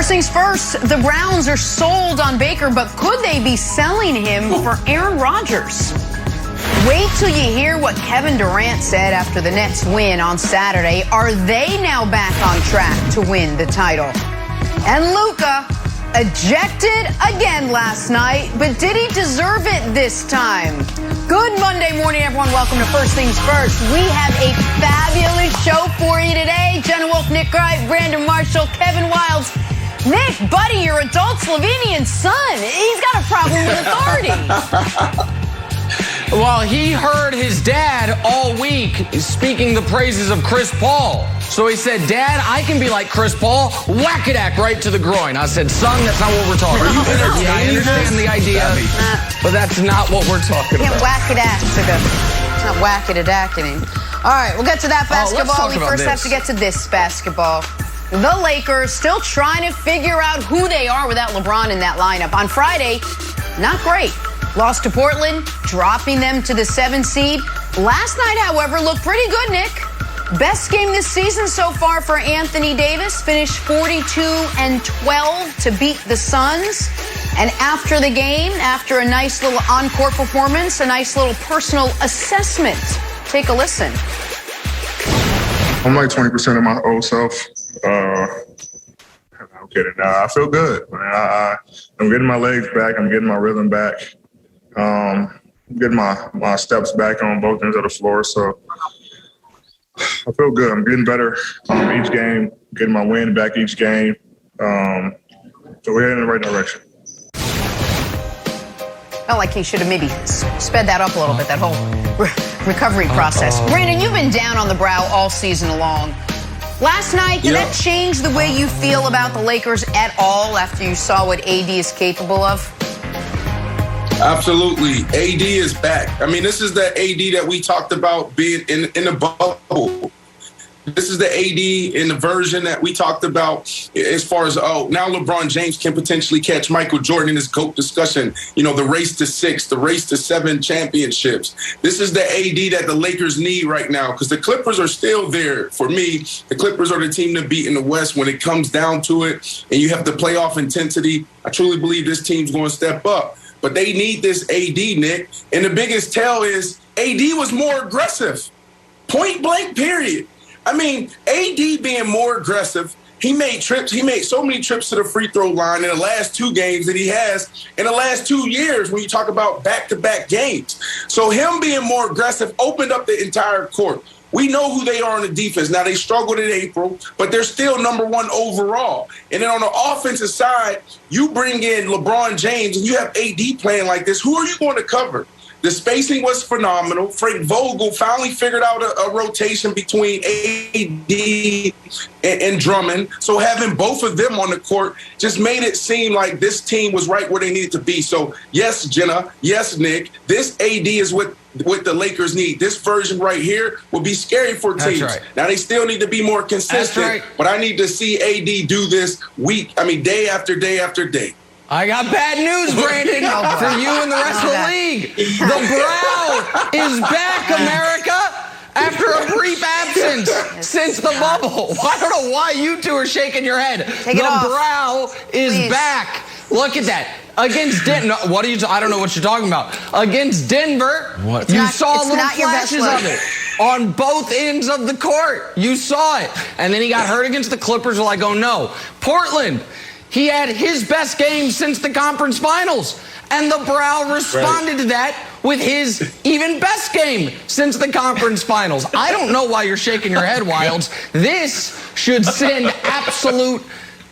First things first, the Browns are sold on Baker, but could they be selling him for Aaron Rodgers? Wait till you hear what Kevin Durant said after the Nets win on Saturday. Are they now back on track to win the title? And Luka ejected again last night, but did he deserve it this time? Good Monday morning, everyone. Welcome to First Things First. We have a fabulous show for you today. Jenna Wolfe, Nick Wright, Brandon Marshall, Kevin Wilds. Nick, buddy, your adult Slovenian son, he's got a problem with authority. Well, he heard his dad all week speaking the praises of Chris Paul. So he said, Dad, I can be like Chris Paul, whack-a-dack right to the groin. I said, son, that's not what we're talking about. Yeah, I understand the idea, but that's not what we're talking about. Whack-a-dack. It's not whack-a-dack-ing. All right, we'll get to that basketball. We first have to get to this basketball. The Lakers still trying to figure out who they are without LeBron in that lineup. On Friday, not great. Lost to Portland, dropping them to the 7th seed. Last night, however, looked pretty good, Nick. Best game this season so far for Anthony Davis. Finished 42-12 to beat the Suns. And after the game, after a nice little encore performance, a nice little personal assessment. Take a listen. I'm like 20% of my old self. I'm kidding. I feel good. I'm getting my legs back. I'm getting my rhythm back. I'm getting my steps back on both ends of the floor. So I feel good. I'm getting better each game, getting my wind back each game. So we're heading in the right direction. Felt like he should have maybe sped that up a little bit, that whole recovery process. Brandon, you've been down on the brow all season long. Last night, did that change the way you feel about the Lakers at all after you saw what AD is capable of? Absolutely. AD is back. I mean, this is the AD that we talked about being in the bubble. This is the AD in the version that we talked about as far as, now LeBron James can potentially catch Michael Jordan in this GOAT discussion. You know, the race to 6, the race to 7 championships. This is the AD that the Lakers need right now because the Clippers are still there. For me, the Clippers are the team to beat in the West when it comes down to it and you have the playoff intensity. I truly believe this team's going to step up. But they need this AD, Nick. And the biggest tell is AD was more aggressive. Point blank, period. I mean, AD being more aggressive, he made trips. He made so many trips to the free throw line in the last 2 games that he has in the last 2 years when you talk about back-to-back games. So him being more aggressive opened up the entire court. We know who they are on the defense. Now, they struggled in April, but they're still #1 overall. And then on the offensive side, you bring in LeBron James and you have AD playing like this. Who are you going to cover? The spacing was phenomenal. Frank Vogel finally figured out a rotation between AD and Drummond. So having both of them on the court just made it seem like this team was right where they needed to be. So, yes, Jenna, yes, Nick, this AD is what the Lakers need. This version right here will be scary for teams. Right. Now, they still need to be more consistent, but I need to see AD do this day after day after day. I got bad news, Brandon, for you and the rest of the league. The brow is back, America, after a brief absence since the bubble. I don't know why you two are shaking your head. Take it off. The brow is back. Look at that. Against Denver, I don't know what you're talking about. Against Denver, you saw little flashes of it on both ends of the court. You saw it. And then he got hurt against the Clippers. We're like, oh no. Portland, he had his best game since the conference finals. And the brow responded to that with his even best game since the conference finals. I don't know why you're shaking your head, Wilds. This should send absolute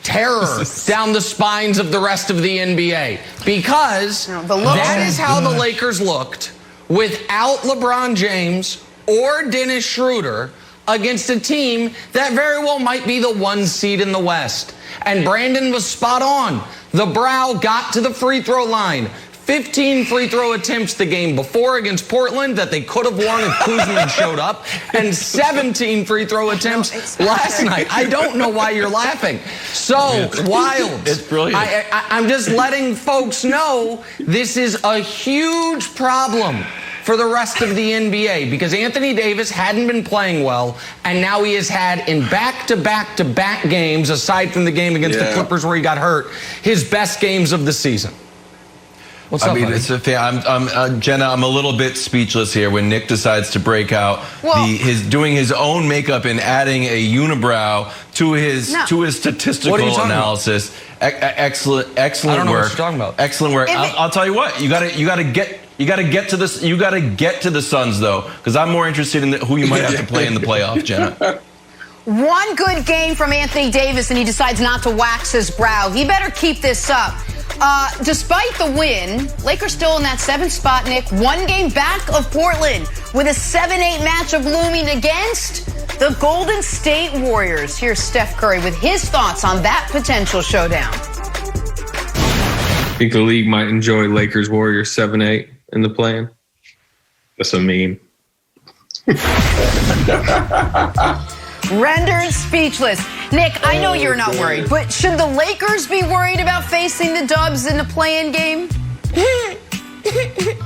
terror down the spines of the rest of the NBA. Because that is how the Lakers looked without LeBron James or Dennis Schroeder against a team that very well might be the 1 seed in the West. And Brandon was spot on. The brow got to the free throw line. 15 free throw attempts the game before against Portland that they could have won if Kuzma had showed up, and 17 free throw attempts last night. I don't know why you're laughing. So, Wild. It's brilliant. I'm just letting folks know this is a huge problem for the rest of the NBA because Anthony Davis hadn't been playing well, and now he has had in back-to-back-to-back games, aside from the game against the Clippers where he got hurt, his best games of the season. What's up, buddy? It's Jenna, I'm a little bit speechless here when Nick decides to break out doing his own makeup and adding a unibrow to his statistical analysis. Excellent work. I don't know what you're talking about. Excellent work. I'll tell you what. You got to get to this. You got to get to the Suns though, because I'm more interested in who you might have to play in the playoff, Jenna. One good game from Anthony Davis, and he decides not to wax his brow. He better keep this up. Despite the win, Lakers still in that 7th spot, Nick. 1 game back of Portland with a 7-8 matchup looming against the Golden State Warriors. Here's Steph Curry with his thoughts on that potential showdown. I think the league might enjoy Lakers Warriors 7-8 in the play-in. That's a meme. Rendered speechless. Nick, I know you're not worried, but should the Lakers be worried about facing the Dubs in the play-in game?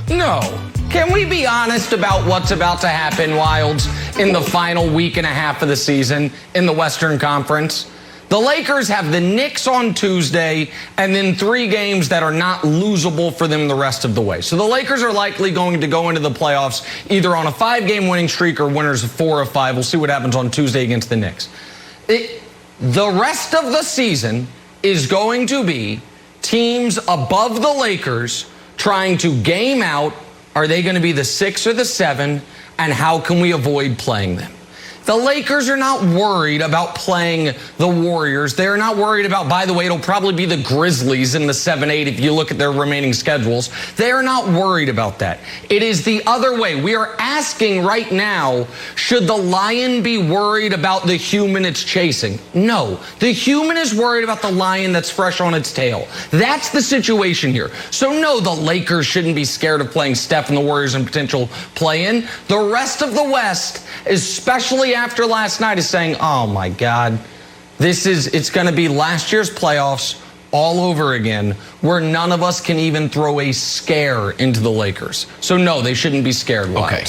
No. Can we be honest about what's about to happen, Wilds, in the final week and a half of the season in the Western Conference? The Lakers have the Knicks on Tuesday and then 3 games that are not losable for them the rest of the way. So the Lakers are likely going to go into the playoffs either on a 5-game winning streak or winners of 4 of 5. We'll see what happens on Tuesday against the Knicks. The rest of the season is going to be teams above the Lakers trying to game out. Are they going to be the 6 or the 7? And how can we avoid playing them? The Lakers are not worried about playing the Warriors. They're not worried about, by the way, it'll probably be the Grizzlies in the 7-8 if you look at their remaining schedules. They are not worried about that. It is the other way. We are asking right now, should the lion be worried about the human it's chasing? No. The human is worried about the lion that's fresh on its tail. That's the situation here. So no, the Lakers shouldn't be scared of playing Steph and the Warriors in potential play-in. The rest of the West, especially after last night, is saying, oh my God, it's going to be last year's playoffs all over again, where none of us can even throw a scare into the Lakers. So no, they shouldn't be scared. Okay.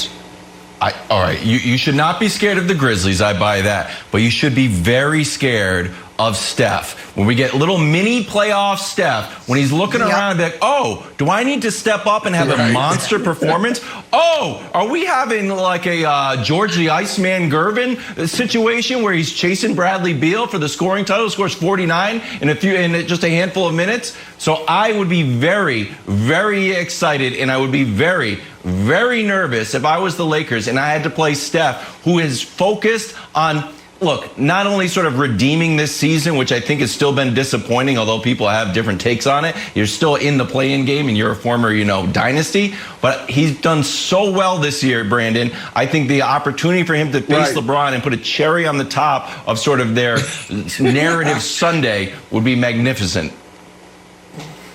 All right, you should not be scared of the Grizzlies, I buy that, but you should be very scared of Steph. When we get little mini playoff Steph, when he's looking around like, oh, do I need to step up and have a monster performance? Oh, are we having like a George the Iceman Gervin situation where he's chasing Bradley Beal for the scoring title, scores 49 in just a handful of minutes? So I would be very, very excited, and I would be very, very nervous if I was the Lakers and I had to play Steph, who is focused on, look, not only sort of redeeming this season, which I think has still been disappointing, although people have different takes on it. You're still in the play-in game and you're a former, dynasty. But he's done so well this year, Brandon. I think the opportunity for him to face LeBron and put a cherry on the top of sort of their narrative Sunday would be magnificent.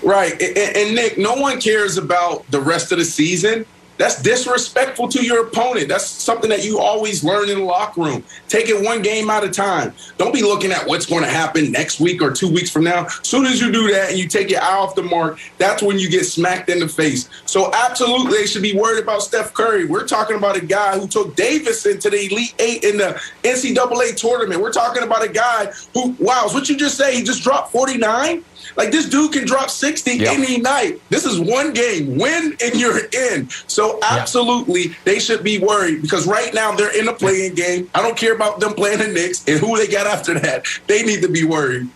Right. And Nick, no one cares about the rest of the season. That's disrespectful to your opponent. That's something that you always learn in the locker room. Take it one game at a time. Don't be looking at what's going to happen next week or 2 weeks from now. As soon as you do that and you take your eye off the mark, that's when you get smacked in the face. So absolutely, they should be worried about Steph Curry. We're talking about a guy who took Davis into the Elite Eight in the NCAA tournament. We're talking about a guy who, wow, what you just say? He just dropped 49? Like, this dude can drop 60 any night. This is one game. Win and you're in. So absolutely, they should be worried because right now they're in a play-in game. I don't care about them playing the Knicks and who they got after that. They need to be worried.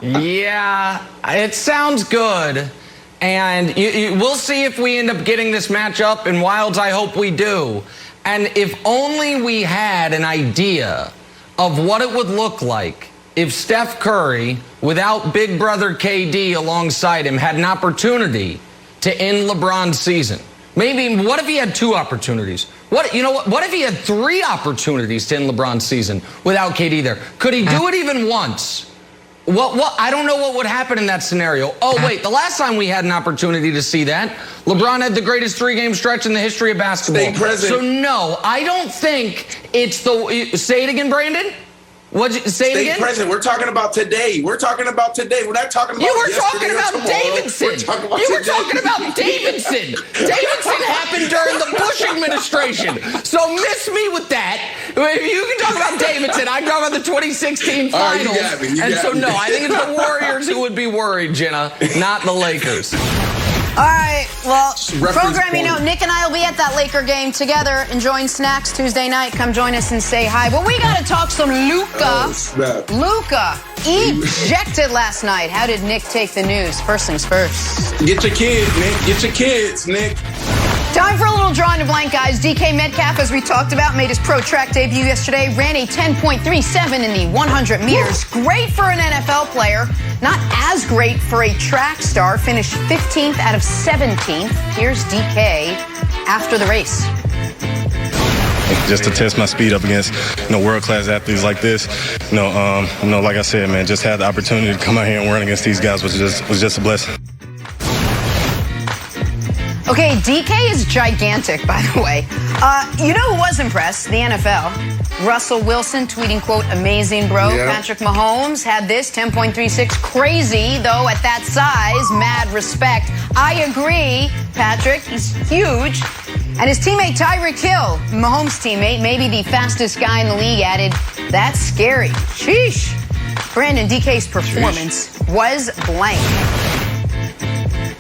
Yeah, it sounds good. And we'll see if we end up getting this matchup. And Wilds, I hope we do. And if only we had an idea of what it would look like if Steph Curry, without big brother KD alongside him, had an opportunity to end LeBron's season. Maybe, what if he had 2 opportunities? What if he had 3 opportunities to end LeBron's season without KD there? Could he do it even once? I don't know what would happen in that scenario. Oh, wait, the last time we had an opportunity to see that, LeBron had the greatest 3-game stretch in the history of basketball. Stay present. So no, I don't think it's say it again, Brandon? What'd you say it again? Stay present. We're talking about today. We're talking about today. We're not talking about You were yesterday talking about or tomorrow. Davidson. We're talking about You were today. talking about Davidson. Davidson happened during the Bush administration. So miss me with that. If you can talk about Davidson, I can talk about the 2016 All right, you finals. got me. You And got so, me. no, I think it's the Warriors who would be worried, Jenna, not the Lakers. All right, well, Reference programming point. note, Nick and I will be at that Laker game together, enjoying snacks Tuesday night. Come join us and say hi. But we got to talk some Luka. Oh, snap. Luka ejected last night. How did Nick take the news? First things first. Get your kids, Nick. Get your kids, Nick. Time for a little drawing to blank, guys. DK Metcalf, as we talked about, made his pro track debut yesterday, ran a 10.37 in the 100 meters. Great for an NFL player, not as great for a track star. Finished 15th out of 17th. Here's DK after the race. Just to test my speed up against, world-class athletes like this. Like I said, man, just had the opportunity to come out here and run against these guys was just a blessing. Okay, DK is gigantic, by the way. You know who was impressed? The NFL. Russell Wilson tweeting, quote, amazing, bro. Yeah. Patrick Mahomes had this, 10.36. Crazy, though, at that size. Mad respect. I agree, Patrick. He's huge. And his teammate Tyreek Hill, Mahomes' teammate, maybe the fastest guy in the league, added, that's scary. Sheesh. Brandon, DK's performance was blank.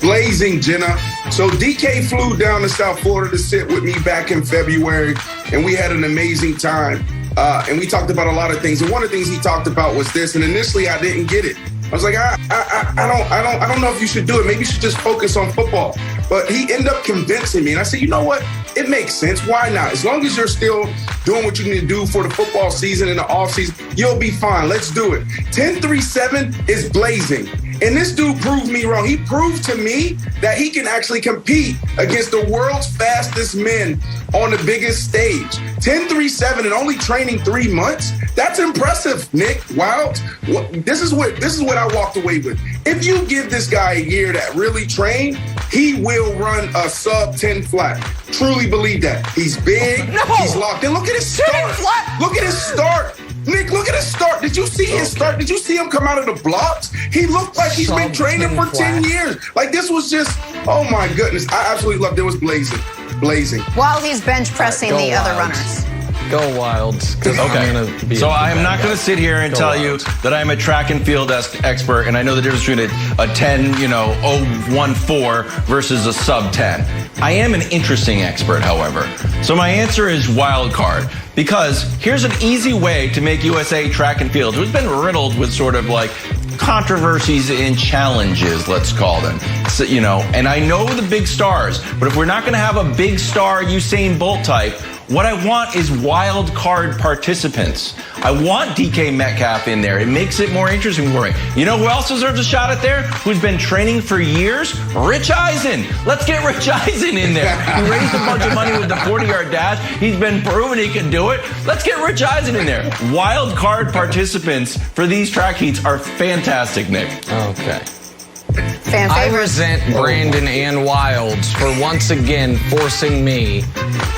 Blazing, Jenna. So DK flew down to South Florida to sit with me back in February, and we had an amazing time. And we talked about a lot of things. And one of the things he talked about was this. And initially, I didn't get it. I was like, I don't know if you should do it. Maybe you should just focus on football. But he ended up convincing me. And I said, you know what? It makes sense. Why not? As long as you're still doing what you need to do for the football season and the offseason, you'll be fine. Let's do it. 10.37 is blazing. And this dude proved me wrong. He proved to me that he can actually compete against the world's fastest men on the biggest stage. 10.37 and only training 3 months? That's impressive, Nick. Wow. This is what I walked away with. If you give this guy a year that really train, he will run a sub 10 flat. Truly believe that. He's big. No. He's locked in. Look at his start. Look at his start. Nick, look at his start. Did you see his start? Did you see him come out of the blocks? He looked like he's been training for 10 years. Like, this was just, oh my goodness. I absolutely loved it. It was blazing. Blazing. While he's bench pressing the other Wild. runners. Go Wilds. Okay. So I am not going to sit here and tell you that I'm a track and field expert and I know the difference between a 10, 0.14 versus a sub 10. I am an interesting expert, however. So my answer is wild card. Because here's an easy way to make USA track and field, who's been riddled with sort of like controversies and challenges, let's call them. So, and I know the big stars, but if we're not going to have a big star Usain Bolt type, what I want is wild card participants. I want DK Metcalf in there. It makes it more interesting for me. You know who else deserves a shot at there? Who's been training for years? Rich Eisen. Let's get Rich Eisen in there. He raised a bunch of money with the 40-yard dash. He's been proven he can do it. Let's get Rich Eisen in there. Wild card participants for these track heats are fantastic, Nick. Okay. Fan I favorites. resent Brandon and Wilds for once again forcing me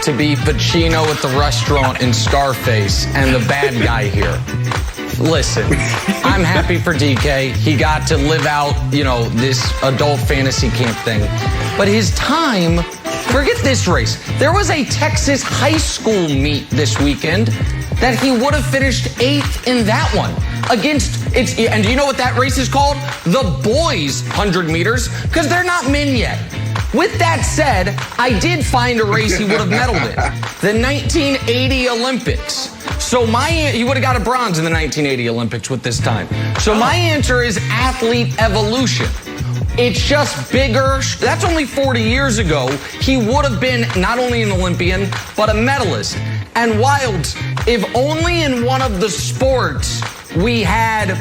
to be Pacino at the restaurant in Scarface and the bad guy here. Listen, I'm happy for DK. He got to live out, this adult fantasy camp thing. But his time, forget this race. There was a Texas high school meet this weekend that he would have finished 8th in that one. And do you know what that race is called? The boys 100 meters, because they're not men yet. With that said, I did find a race he would have medaled in. The 1980 Olympics. So he would have got a bronze in the 1980 Olympics with this time. So my answer is athlete evolution. It's just bigger. That's only 40 years ago. He would have been not only an Olympian, but a medalist. And Wilds, if only in one of the sports we had,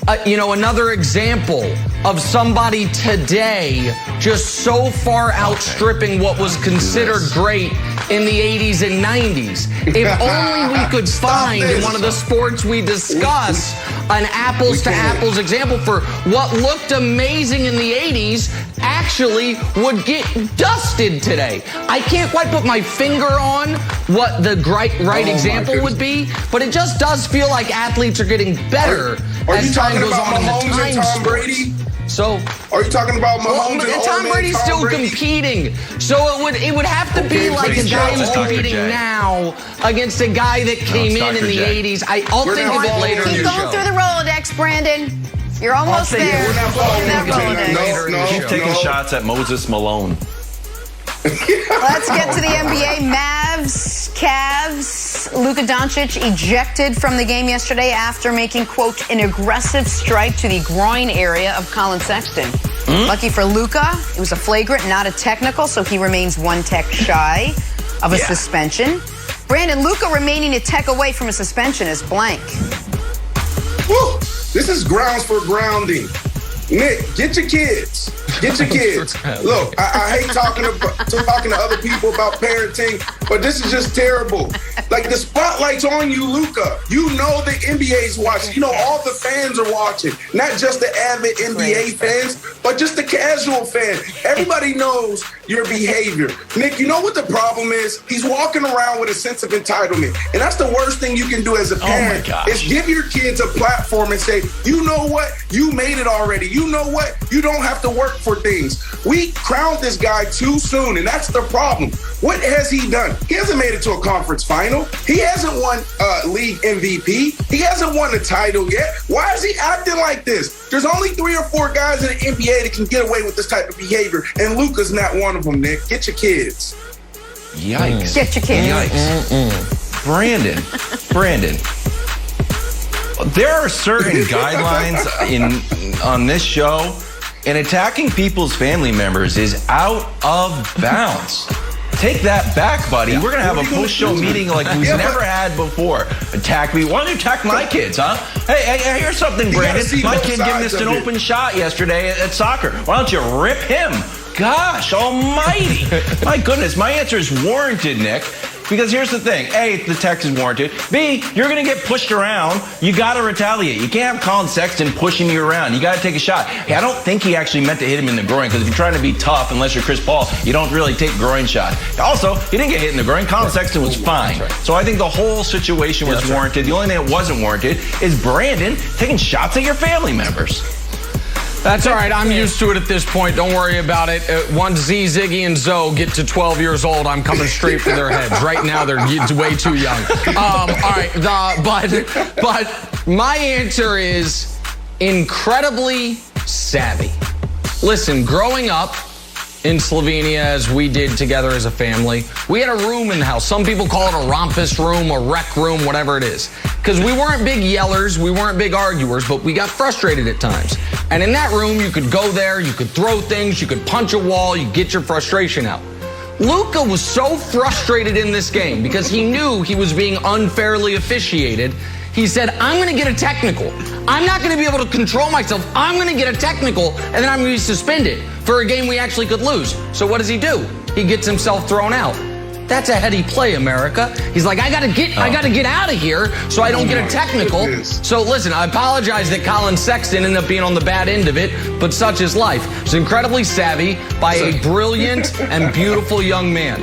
another example of somebody today just so far outstripping what was considered great in the 80s and 90s. If only we could find in one of the sports we discuss an apples to apples example for what looked amazing in the 80s actually would get dusted today. I can't quite put my finger on what the right example would be, but it just does feel like athletes are getting better as time goes on in the time Tom Brady? So, are you talking about Mahomes and Tom Brady's still competing, so it would have to be like a guy who's competing now against a guy that came in the 80s. I'll think of it later in the show. Keep going through the Rolodex, Brandon. You're almost there. Keep taking shots at Moses Malone. Let's get to the NBA. Mavs, Cavs. Luka Doncic ejected from the game yesterday after making, quote, an aggressive strike to the groin area of Colin Sexton. Lucky for Luka, it was a flagrant, not a technical, so he remains 1 tech shy of a suspension. Brandon, Luka remaining a tech away from a suspension is blank. Woo! This is grounds for grounding. Nick, get your kids. Get your kids. Look, I hate talking to other people about parenting, but this is just terrible. Like, the spotlight's on you, Luka. You know the NBA's watching. You know all the fans are watching. Not just the avid NBA fans, but just the casual fan. Everybody knows your behavior. Nick, you know what the problem is? He's walking around with a sense of entitlement. And that's the worst thing you can do as a parent, is give your kids a platform and say, you know what? You made it already. You know what? You don't have to work for things. We crowned this guy too soon, and that's the problem. What has he done? He hasn't made it to a conference final. He hasn't won league MVP. He hasn't won a title yet. Why is he acting like this? There's only 3 or 4 guys in the NBA that can get away with this type of behavior, and Luka's not one of them, Nick. Get your kids. Yikes. Get your kids. Yikes. Brandon. There are certain guidelines on this show, and attacking people's family members is out of bounds. Take that back, buddy. We're going to have a post-show meeting like we've never had before. Attack me. Why don't you attack my kids, huh? Hey, here's something, Brandon. My kid missed an open shot yesterday at soccer. Why don't you rip him? Gosh almighty. My goodness, my answer is warranted, Nick. Because here's the thing. A, the text is warranted. B, you're going to get pushed around. You got to retaliate. You can't have Colin Sexton pushing you around. You got to take a shot. Hey, I don't think he actually meant to hit him in the groin, because if you're trying to be tough, unless you're Chris Paul, you don't really take groin shots. Also, he didn't get hit in the groin. Colin Sexton was fine. So I think the whole situation was warranted. The only thing that wasn't warranted is Brandon taking shots at your family members. That's all right. I'm used to it at this point. Don't worry about it. Once Z, Ziggy, and Zoe get to 12 years old, I'm coming straight for their heads. Right now, they're way too young. All right. But my answer is incredibly savvy. Listen, growing up in Slovenia, as we did together as a family, we had a room in the house. Some people call it a rompus room, a rec room, whatever it is. Because we weren't big yellers, we weren't big arguers, but we got frustrated at times. And in that room, you could go there, you could throw things, you could punch a wall, you get your frustration out. Luka was so frustrated in this game because he knew he was being unfairly officiated. He said, I'm going to get a technical. I'm not going to be able to control myself. I'm going to get a technical, and then I'm going to be suspended for a game we actually could lose. So what does he do? He gets himself thrown out. That's a heady play, America. He's like, I gotta get out of here so I don't get a technical. So listen, I apologize that Colin Sexton ended up being on the bad end of it, but such is life. It's incredibly savvy by a brilliant and beautiful young man.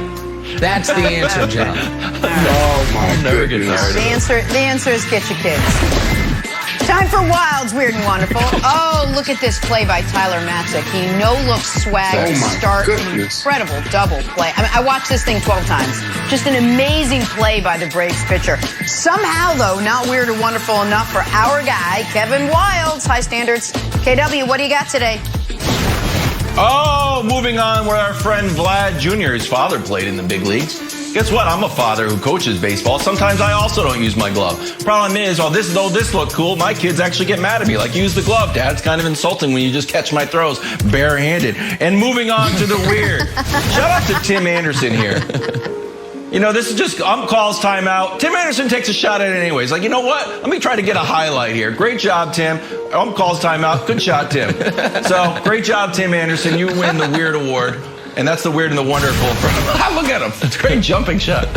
That's the answer, Jenna. Oh my goodness. The answer is get your kids. Time for Wild's Weird and Wonderful. Oh, look at this play by Tyler Matzik. He no-look swag to start an incredible double play. I mean, I watched this thing 12 times. Just an amazing play by the Braves pitcher. Somehow, though, not weird or wonderful enough for our guy, Kevin Wildes. High standards. KW, what do you got today? Oh, moving on with our friend Vlad Jr. His father played in the big leagues. Guess what? I'm a father who coaches baseball. Sometimes I also don't use my glove. Problem is, this looked cool, my kids actually get mad at me. Like, use the glove, Dad. It's kind of insulting when you just catch my throws barehanded. And moving on to the weird. Shout out to Tim Anderson here. You know, this is just calls timeout. Tim Anderson takes a shot at it anyways. Like, you know what? Let me try to get a highlight here. Great job, Tim. Calls timeout. Good shot, Tim. So, great job, Tim Anderson. You win the Weird Award. And that's the weird and the wonderful. Look at him. It's a great jumping shot.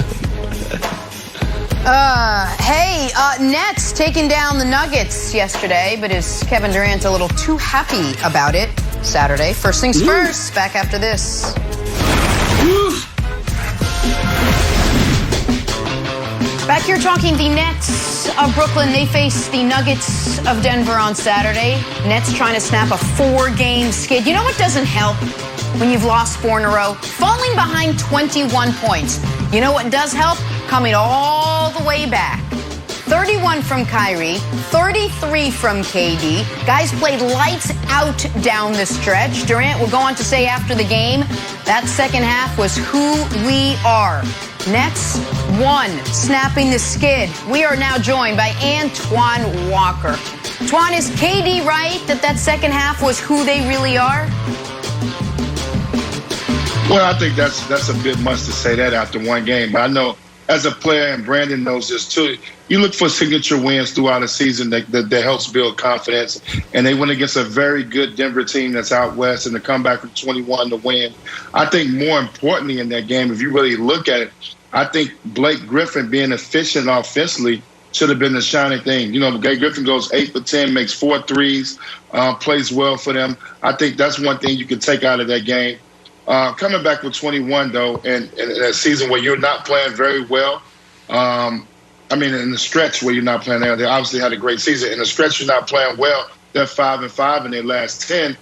Nets taking down the Nuggets yesterday, but is Kevin Durant a little too happy about it? Saturday. First things first, back after this. Back here talking the Nets of Brooklyn. They face the Nuggets of Denver on Saturday. Nets trying to snap a 4-game skid. You know what doesn't help when you've lost 4 in a row? Falling behind 21 points. You know what does help? Coming all the way back. 31 from Kyrie, 33 from KD. Guys played lights out down the stretch. Durant will go on to say after the game, that second half was who we are. Nets won, snapping the skid. We are now joined by Antoine Walker. Antoine, is KD right that second half was who they really are? Well, I think that's a bit much to say that after one game. But I know as a player, and Brandon knows this too, you look for signature wins throughout a season that helps build confidence. And they went against a very good Denver team that's out west, and to come back from 21 to win. I think more importantly in that game, if you really look at it, I think Blake Griffin being efficient offensively should have been the shining thing. You know, Blake Griffin goes 8 for 10, makes 4 threes, plays well for them. I think that's one thing you can take out of that game. Coming back with 21, though, and a season where you're not playing very well, in the stretch where you're not playing, they obviously had a great season. In the stretch you're not playing well, they're 5-5 in their last 10.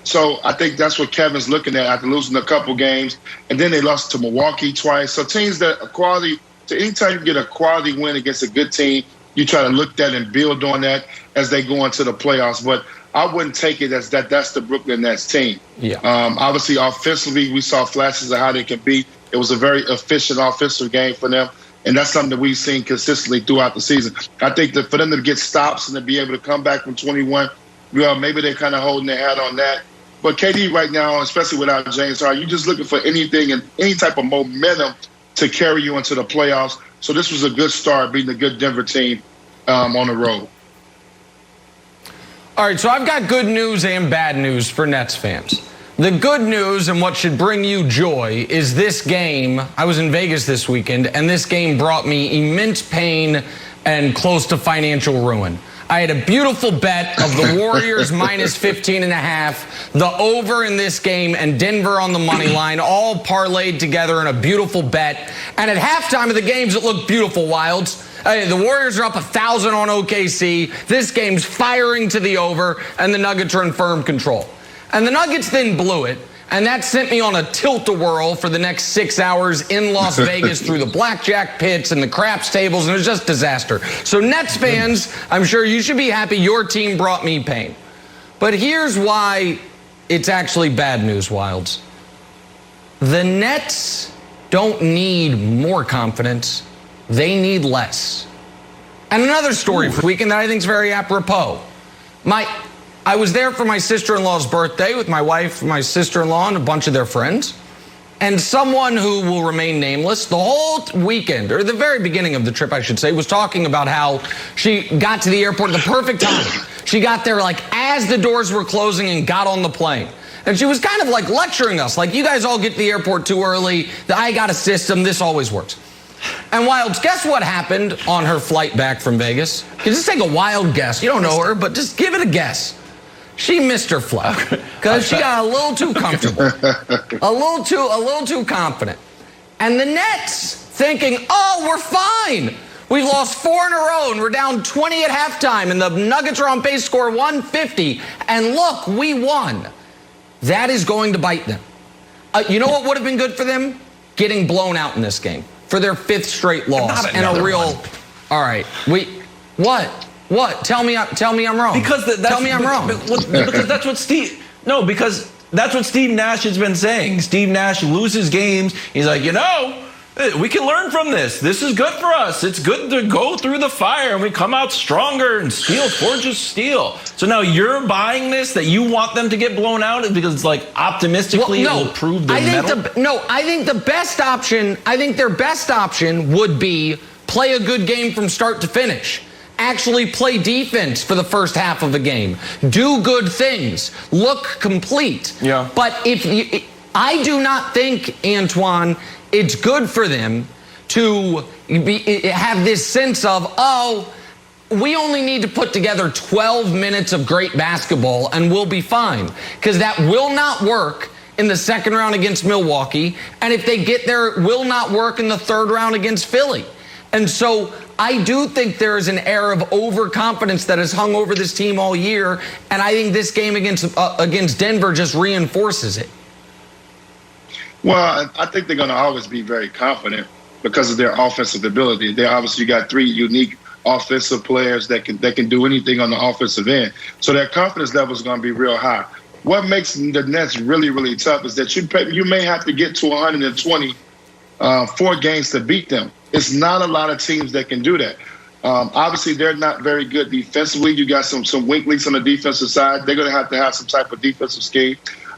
So I think that's what Kevin's looking at after losing a couple games. And then they lost to Milwaukee twice. So teams that are quality, so anytime you get a quality win against a good team, you try to look at and build on that as they go into the playoffs. But I wouldn't take it as that's the Brooklyn Nets team. Yeah. Obviously, offensively, we saw flashes of how they can be. It was a very efficient offensive game for them, and that's something that we've seen consistently throughout the season. I think that for them to get stops and to be able to come back from 21, well, maybe they're kind of holding their hat on that. But KD right now, especially without James Harden, you're just looking for anything and any type of momentum to carry you into the playoffs. So this was a good start, beating a good Denver team on the road. All right, so I've got good news and bad news for Nets fans. The good news and what should bring you joy is this game. I was in Vegas this weekend, and this game brought me immense pain and close to financial ruin. I had a beautiful bet of the Warriors minus 15.5, the over in this game, and Denver on the money line, all parlayed together in a beautiful bet. And at halftime of the games, it looked beautiful, Wilds. The Warriors are up 1,000 on OKC. This game's firing to the over, and the Nuggets are in firm control. And the Nuggets then blew it, and that sent me on a tilt-a-whirl for the next 6 hours in Las Vegas through the blackjack pits and the craps tables, and it was just disaster. So Nets fans, I'm sure you should be happy your team brought me pain. But here's why it's actually bad news, Wilds. The Nets don't need more confidence. They need less. And another story for the weekend that I think is very apropos. I was there for my sister-in-law's birthday with my wife, my sister-in-law, and a bunch of their friends. And someone who will remain nameless the whole weekend, or the very beginning of the trip, I should say, was talking about how she got to the airport at the perfect time. She got there like as the doors were closing and got on the plane. And she was kind of like lecturing us, like, you guys all get to the airport too early. I got a system. This always works. And Wilds, guess what happened on her flight back from Vegas? You just take a wild guess. You don't know her, but just give it a guess. She missed her flight because she got a little too comfortable, a little too confident. And the Nets thinking, oh, we're fine. We've lost 4 in a row and we're down 20 at halftime, and the Nuggets are on pace to score 150. And look, we won. That is going to bite them. You know what would have been good for them? Getting blown out in this game for their 5th straight loss and a real. One. All right, What? Tell me I'm wrong. Tell me I'm wrong. Because that's what Steve. No, because that's what Steve Nash has been saying. Steve Nash loses games. He's like, we can learn from this. This is good for us. It's good to go through the fire and we come out stronger and forges steel. So now you're buying this, that you want them to get blown out because it's like optimistically it will prove their mettle? I think the best option. I think their best option would be play a good game from start to finish. Actually play defense for the first half of the game. Do good things. Look complete. Yeah. But I do not think, Antoine, it's good for them to have this sense of, we only need to put together 12 minutes of great basketball and we'll be fine. Because that will not work in the second round against Milwaukee. And if they get there, it will not work in the third round against Philly. And so I do think there is an air of overconfidence that has hung over this team all year. And I think this game against Denver just reinforces it. Well, I think they're going to always be very confident because of their offensive ability. They obviously got three unique offensive players that can do anything on the offensive end. So their confidence level is going to be real high. What makes the Nets really, really tough is that you may have to get to 120 4 games to beat them. It's not a lot of teams that can do that. Obviously, they're not very good defensively. You got some weak links on the defensive side. They're going to have some type of defensive scheme.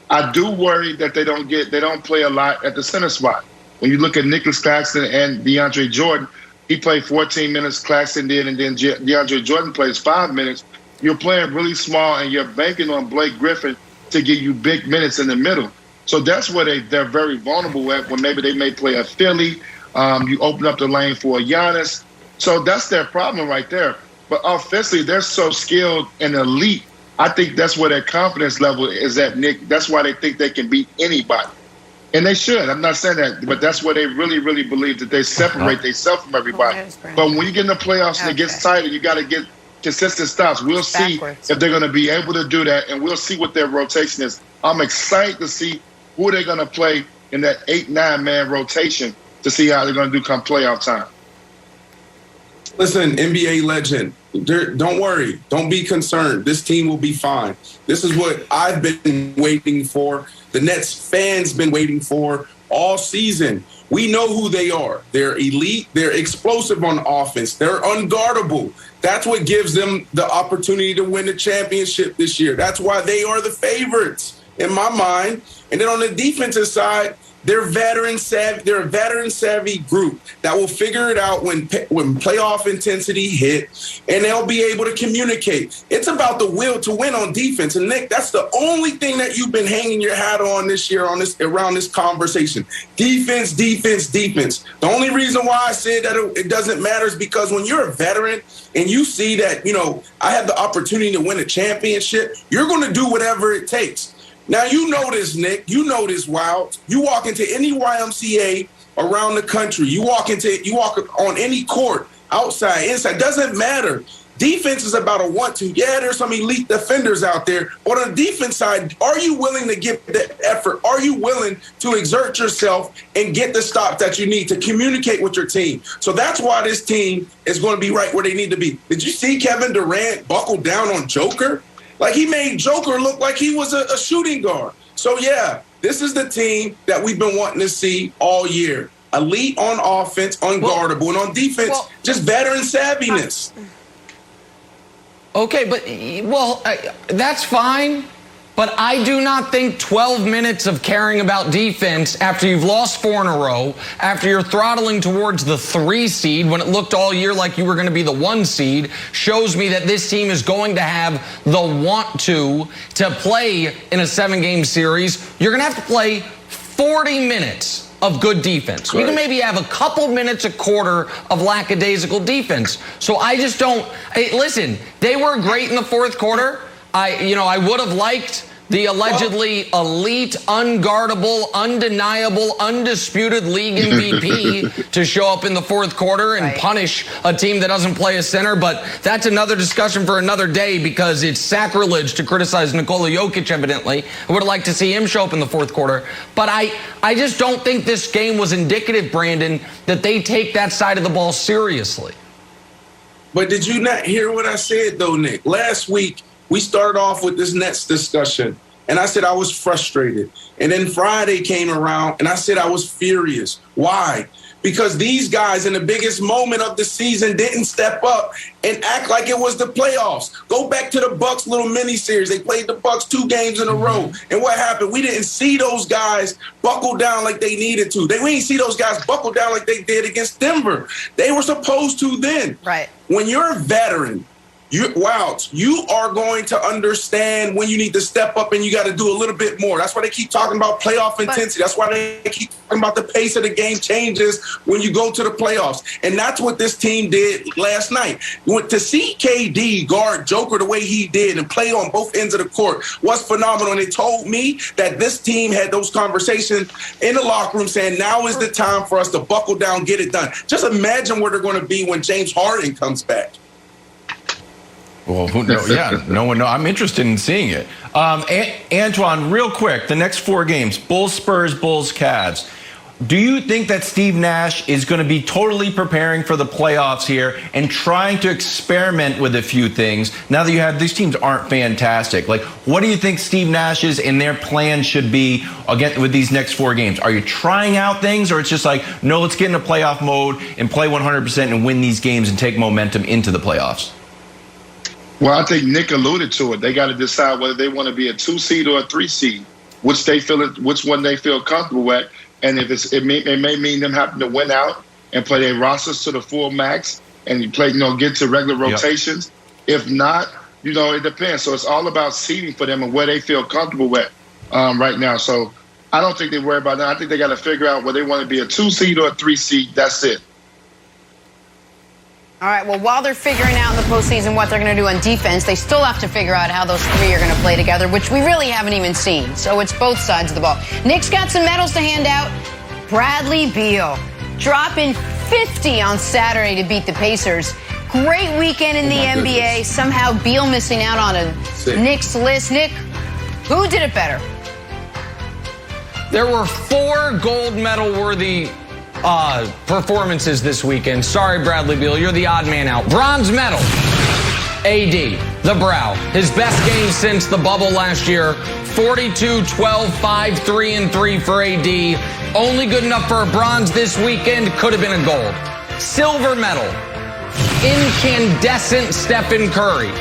I do worry that they don't play a lot at the center spot. When you look at Nicholas Claxton and DeAndre Jordan, he played 14 minutes, Claxton did, and then DeAndre Jordan plays 5 minutes. You're playing really small, and you're banking on Blake Griffin to give you big minutes in the middle. So that's where they're very vulnerable at, when maybe they may play a Philly. You open up the lane for a Giannis. So that's their problem right there. But offensively, they're so skilled and elite. I think that's where their confidence level is at, Nick. That's why they think they can beat anybody. And they should. I'm not saying that, but that's where they really, really believe that they separate themselves from everybody. But when you get in the playoffs and it gets tighter, you got to get consistent stops. We'll see if they're going to be able to do that, and we'll see what their rotation is. I'm excited to see who they're going to play in that 8-9 man rotation to see how they're going to do come playoff time. Listen, NBA legend, don't worry. Don't be concerned. This team will be fine. This is what I've been waiting for. The Nets fans been waiting for all season. We know who they are. They're elite. They're explosive on offense. They're unguardable. That's what gives them the opportunity to win the championship this year. That's why they are the favorites in my mind. And then on the defensive side, they're veteran savvy. They're a veteran savvy group that will figure it out when playoff intensity hit, and they'll be able to communicate. It's about the will to win on defense. And Nick, that's the only thing that you've been hanging your hat on this year around this conversation. Defense, defense, defense. The only reason why I said that it doesn't matter is because when you're a veteran and you see that, I have the opportunity to win a championship, you're going to do whatever it takes. Now, you know this, Nick. You know this, Wild. You walk into any YMCA around the country. You walk on any court, outside, inside. Doesn't matter. Defense is about a 1-2. Yeah, there's some elite defenders out there. But on the defense side, are you willing to give the effort? Are you willing to exert yourself and get the stops that you need to communicate with your team? So that's why this team is going to be right where they need to be. Did you see Kevin Durant buckle down on Joker? Like, he made Joker look like he was a shooting guard. So, yeah, this is the team that we've been wanting to see all year. Elite on offense, unguardable, and on defense, just veteran savviness. Okay, but, that's fine. But I do not think 12 minutes of caring about defense after you've lost 4 in a row, after you're throttling towards the 3 seed when it looked all year like you were going to be the 1 seed, shows me that this team is going to have the want to play in a 7-game series. You're going to have to play 40 minutes of good defense. You can maybe have a couple minutes a quarter of lackadaisical defense. So I just don't. Listen, they were great in the fourth quarter. I would have liked the allegedly elite, unguardable, undeniable, undisputed league MVP to show up in the fourth quarter and punish a team that doesn't play a center. But that's another discussion for another day, because it's sacrilege to criticize Nikola Jokic, evidently. I would have liked to see him show up in the fourth quarter. But I just don't think this game was indicative, Brandon, that they take that side of the ball seriously. But did you not hear what I said, though, Nick? Last week, we started off with this Nets discussion, and I said I was frustrated. And then Friday came around, and I said I was furious. Why? Because these guys in the biggest moment of the season didn't step up and act like it was the playoffs. Go back to the Bucks little mini-series. They played the Bucks 2 games in a row. And what happened? We didn't see those guys buckle down like they needed to. We didn't see those guys buckle down like they did against Denver. They were supposed to then. Right. When you're a veteran, you are going to understand when you need to step up and you got to do a little bit more. That's why they keep talking about playoff intensity. That's why they keep talking about the pace of the game changes when you go to the playoffs. And that's what this team did last night. To see KD guard Joker the way he did and play on both ends of the court was phenomenal. And they told me that this team had those conversations in the locker room saying, now is the time for us to buckle down, get it done. Just imagine where they're going to be when James Harden comes back. Well, no one knows. I'm interested in seeing it. Antoine, real quick, the next 4 games, Bulls, Spurs, Bulls, Cavs. Do you think that Steve Nash is going to be totally preparing for the playoffs here and trying to experiment with a few things now that you have these teams aren't fantastic? Like, what do you think Steve Nash's and their plan should be again with these next 4 games? Are you trying out things, or it's just like, no, let's get into playoff mode and play 100% and win these games and take momentum into the playoffs? Well, I think Nick alluded to it. They got to decide whether they want to be a 2 seed or a 3 seed, which one they feel comfortable at. And if it may mean them having to win out and play their rosters to the full max and get to regular rotations. Yep. If not, it depends. So it's all about seeding for them and where they feel comfortable with right now. So I don't think they worry about that. I think they got to figure out whether they want to be a 2 seed or a 3 seed. That's it. All right, well, while they're figuring out in the postseason what they're going to do on defense, they still have to figure out how those 3 are going to play together, which we really haven't even seen. So it's both sides of the ball. Nick's got some medals to hand out. Bradley Beal dropping 50 on Saturday to beat the Pacers. Great weekend in the NBA. Somehow Beal missing out on a Knicks list. Nick, who did it better? There were 4 gold medal worthy performances this weekend. Sorry, Bradley Beal, you're the odd man out. Bronze medal, AD, the Brow. His best game since the bubble last year. 42, 12, 5, 3, and 3 for AD. Only good enough for a bronze this weekend. Could have been a gold. Silver medal, incandescent Stephen Curry.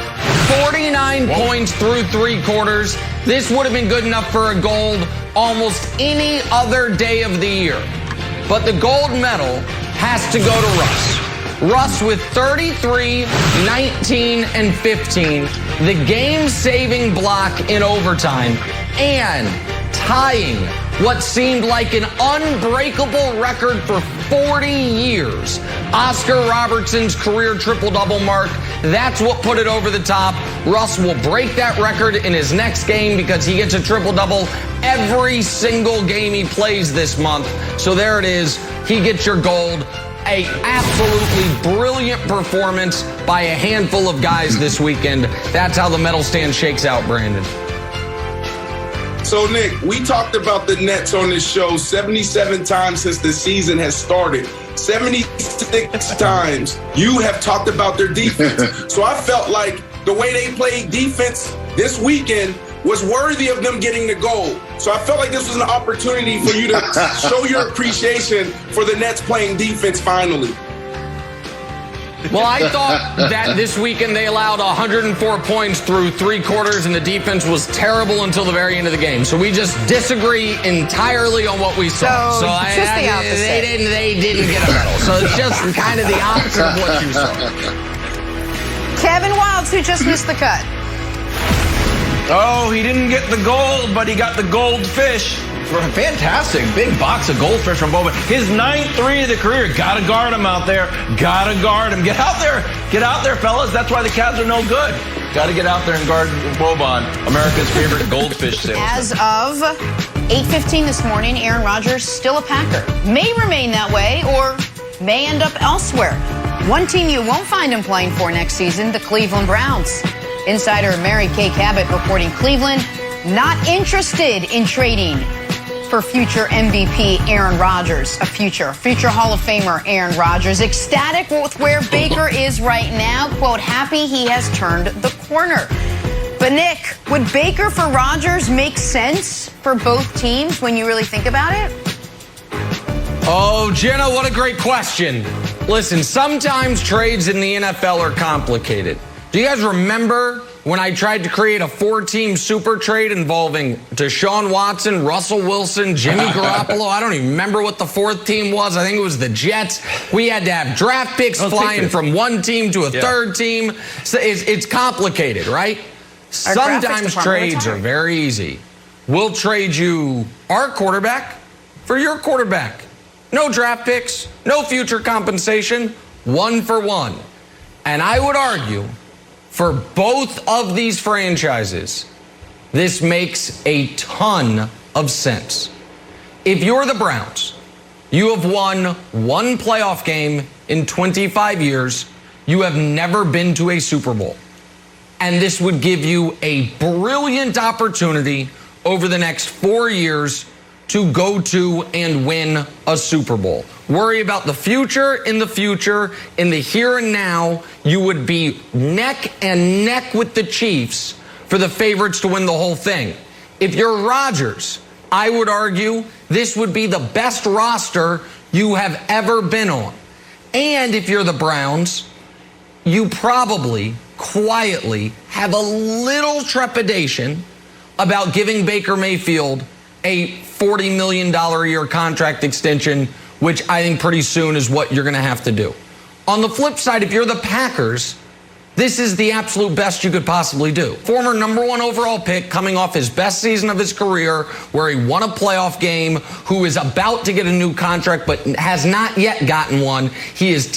49 points through 3 quarters. This would have been good enough for a gold almost any other day of the year. But the gold medal has to go to Russ. Russ with 33, 19, and 15. The game-saving block in overtime. And tying what seemed like an unbreakable record for 40 years. Oscar Robertson's career triple-double mark. That's what put it over the top. Russ will break that record in his next game because he gets a triple-double every single game he plays this month. So there it is. He gets your gold. A absolutely brilliant performance by a handful of guys this weekend. That's how the medal stand shakes out, Brandon. So, Nick, we talked about the Nets on this show 77 times since the season has started. 76 times you have talked about their defense. So I felt like the way they played defense this weekend was worthy of them getting the gold. So I felt like this was an opportunity for you to show your appreciation for the Nets playing defense finally. Well, I thought that this weekend they allowed 104 points through 3 quarters, and the defense was terrible until the very end of the game. So we just disagree entirely on what we saw. So just the opposite. They didn't get a medal. So it's just kind of the opposite of what you saw. Kevin Wildes, who just missed the cut. Oh, he didn't get the gold, but he got the goldfish. Fantastic. Big box of goldfish from Boban. His 9th 3 of the career. Got to guard him out there. Got to guard him. Get out there. Get out there, fellas. That's why the Cavs are no good. Got to get out there and guard Boban, America's favorite goldfish salesman. As of 8:15 this morning, Aaron Rodgers still a Packer. May remain that way or may end up elsewhere. One team you won't find him playing for next season, the Cleveland Browns. Insider Mary Kay Cabot reporting Cleveland not interested in trading for future MVP Aaron Rodgers, a future Hall of Famer Aaron Rodgers. Ecstatic with where Baker is right now. Quote, happy he has turned the corner. But Nick, would Baker for Rodgers make sense for both teams when you really think about it? Oh, Jenna, what a great question. Listen, sometimes trades in the NFL are complicated. Do you guys remember when I tried to create a 4-team super trade involving Deshaun Watson, Russell Wilson, Jimmy Garoppolo. I don't even remember what the 4th team was. I think it was the Jets. We had to have draft picks flying from one team to a third team. So it's complicated, right? Sometimes trades are very easy. We'll trade you our quarterback for your quarterback. No draft picks, no future compensation, 1 for 1. And I would argue, for both of these franchises, this makes a ton of sense. If you're the Browns, you have won 1 playoff game in 25 years. You have never been to a Super Bowl. And this would give you a brilliant opportunity over the next 4 years to go to and win a Super Bowl. Worry about the future. In the here and now, you would be neck and neck with the Chiefs for the favorites to win the whole thing. If you're Rodgers, I would argue this would be the best roster you have ever been on. And if you're the Browns, you probably quietly have a little trepidation about giving Baker Mayfield a $40 million a year contract extension, which I think pretty soon is what you're going to have to do. On the flip side, if you're the Packers, this is the absolute best you could possibly do. Former #1 overall pick, coming off his best season of his career, where he won a playoff game, who is about to get a new contract but has not yet gotten one. He is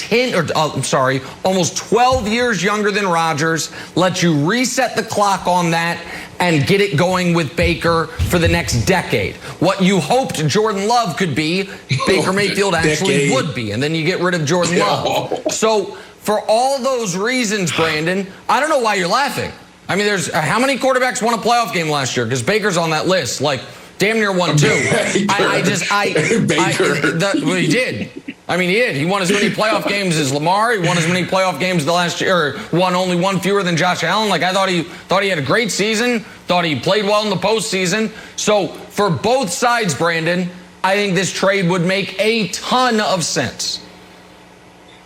almost 12 years younger than Rodgers. Let you reset the clock on that and get it going with Baker for the next decade. What you hoped Jordan Love could be, Baker Mayfield actually would be. And then you get rid of Jordan Love. So for all those reasons, Brandon, I don't know why you're laughing. I mean, there's how many quarterbacks won a playoff game last year? Because Baker's on that list. Like, damn near won 2. Well, he did. I mean, he did. He won as many playoff games as Lamar. He won as many playoff games the last year, or won only 1 fewer than Josh Allen. Like, I thought he had a great season, thought he played well in the postseason. So for both sides, Brandon, I think this trade would make a ton of sense.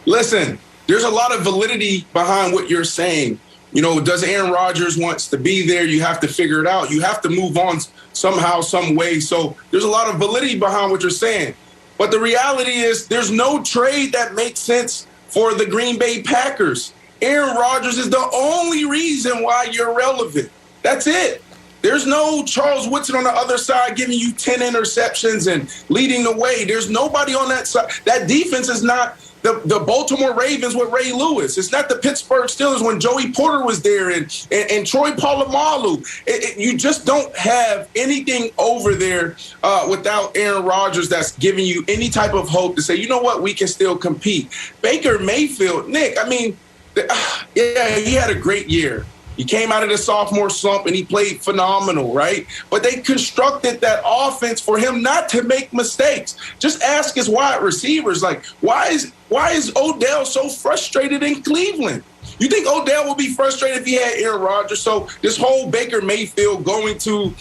Listen, there's a lot of validity behind what you're saying. You know, does Aaron Rodgers wants to be there? You have to figure it out. You have to move on somehow, some way. So there's a lot of validity behind what you're saying. But the reality is there's no trade that makes sense for the Green Bay Packers. Aaron Rodgers is the only reason why you're relevant. That's it. There's no Charles Woodson on the other side giving you 10 interceptions and leading the way. There's nobody on that side. That defense is not the Baltimore Ravens with Ray Lewis. It's not the Pittsburgh Steelers when Joey Porter was there and Troy Polamalu. You just don't have anything over there without Aaron Rodgers that's giving you any type of hope to say, you know what, we can still compete. Baker Mayfield, Nick, I mean, yeah, he had a great year. He came out of the sophomore slump and he played phenomenal, right? But they constructed that offense for him not to make mistakes. Just ask his wide receivers, like, why is Odell so frustrated in Cleveland? You think Odell would be frustrated if he had Aaron Rodgers? So this whole Baker Mayfield going to,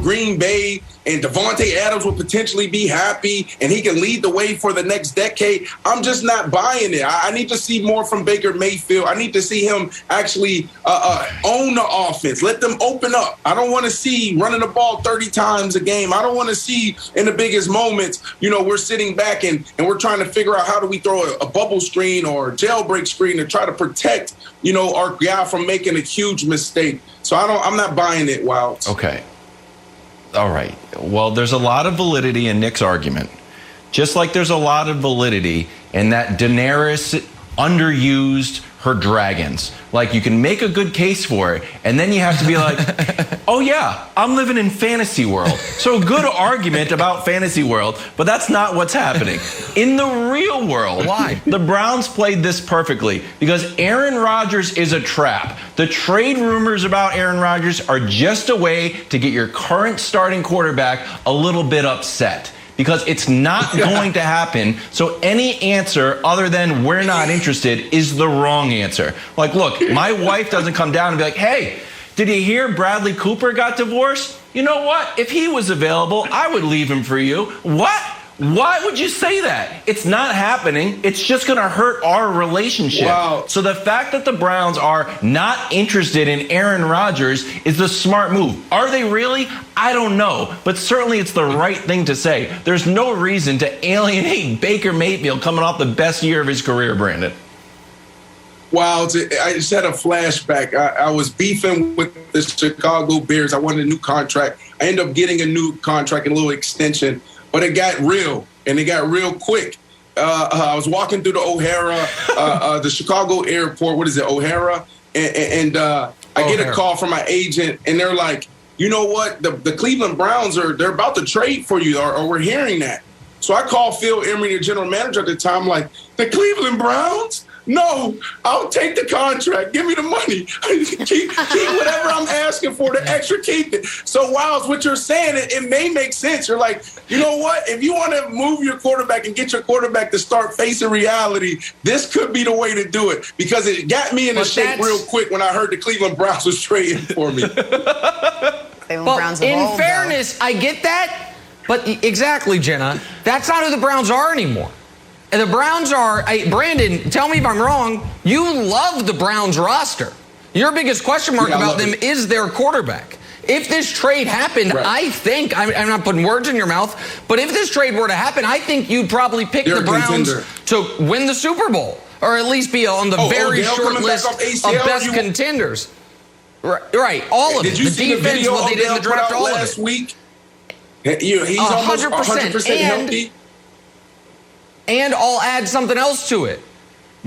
Green Bay and Devontae Adams will potentially be happy and he can lead the way for the next decade. I'm just not buying it. I need to see more from Baker Mayfield. I need to see him actually own the offense. Let them open up. I don't want to see running the ball 30 times a game. I don't want to see in the biggest moments, we're sitting back and we're trying to figure out how do we throw a bubble screen or jailbreak screen to try to protect our guy from making a huge mistake. So I'm not buying it, Wilds. Okay. All right. Well, there's a lot of validity in Nick's argument. Just like there's a lot of validity in that Daenerys underused her dragons. Like, you can make a good case for it, and then you have to be like, oh yeah, I'm living in fantasy world. So good argument about fantasy world, but that's not what's happening. In the real world, why? The Browns played this perfectly because Aaron Rodgers is a trap. The trade rumors about Aaron Rodgers are just a way to get your current starting quarterback a little bit upset. Because it's not going to happen. So any answer other than we're not interested is the wrong answer. Like, look, my wife doesn't come down and be like, hey, did you hear Bradley Cooper got divorced? You know what? If he was available, I would leave him for you. What? Why would you say that? It's not happening. It's just going to hurt our relationship. Wow. So the fact that the Browns are not interested in Aaron Rodgers is the smart move. Are they really? I don't know. But certainly it's the right thing to say. There's no reason to alienate Baker Mayfield coming off the best year of his career, Brandon. Wow, I just had a flashback. I was beefing with the Chicago Bears. I wanted a new contract. I ended up getting a new contract, a little extension. But it got real, and it got real quick. I was walking through the O'Hara, the Chicago airport. What is it, O'Hara? And I get a call from my agent, and they're like, you know what? The Cleveland Browns they're about to trade for you, or we're hearing that. So I called Phil Emery, the general manager at the time, like, the Cleveland Browns? No, I'll take the contract. Give me the money. keep whatever I'm asking for. The extra, keep it. So, Wiles, what you're saying, it may make sense. You're like, you know what? If you want to move your quarterback and get your quarterback to start facing reality, this could be the way to do it. Because it got me in the shape real quick when I heard the Cleveland Browns was trading for me. Browns in fairness, I get that. But exactly, Jenna, that's not who the Browns are anymore. And the Browns are, Brandon, tell me if I'm wrong, you love the Browns roster. Your biggest question mark about them is their quarterback. If this trade happened, I think, I'm not putting words in your mouth, but if this trade were to happen, I think you'd probably pick the Browns to win the Super Bowl, or at least be on the very short list of best contenders. Right, all of it. Did you see the video what they did in the draft, all last week? He's almost 100% healthy. And I'll add something else to it.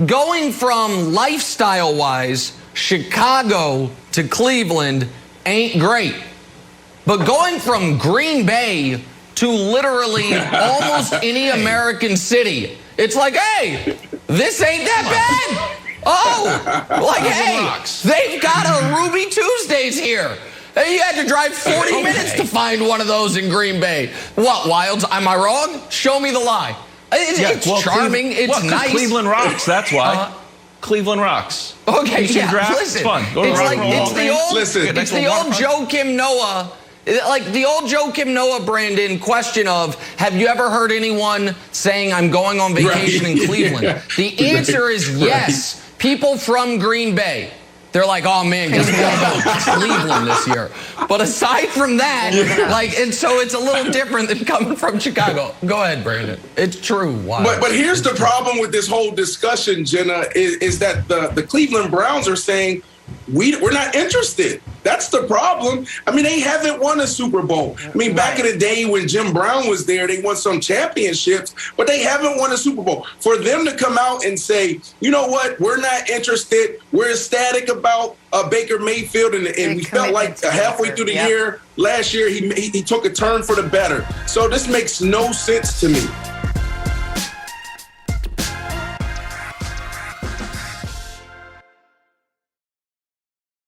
Going from lifestyle-wise, Chicago to Cleveland ain't great. But going from Green Bay to literally almost any American city, it's like, hey, this ain't that bad. Oh, like, hey, they've got a Ruby Tuesdays here. You had to drive 40 minutes to find one of those in Green Bay. What, Wilds? Am I wrong? Show me the lie. It's charming. It's nice. Cleveland rocks. That's why. Cleveland rocks. Okay, draft. Listen. It's fun. It's the old Joe Kim Noah. Like the old Joe Kim Noah, Brandon, question of, have you ever heard anyone saying I'm going on vacation in Cleveland? Yeah. The answer is yes. Right. People from Green Bay. They're like, oh man, guess what about Cleveland this year? But aside from that, and so it's a little different than coming from Chicago. Go ahead, Brandon. It's true. Wow. But here's the problem with this whole discussion, Jenna, is that the Cleveland Browns are saying we're not interested. That's the problem. I mean, they haven't won a Super Bowl. I mean, back in the day when Jim Brown was there, they won some championships, but they haven't won a Super Bowl. For them to come out and say, you know what, we're not interested. We're ecstatic about Baker Mayfield, and we felt like halfway through the year, last year, he took a turn for the better. So this makes no sense to me.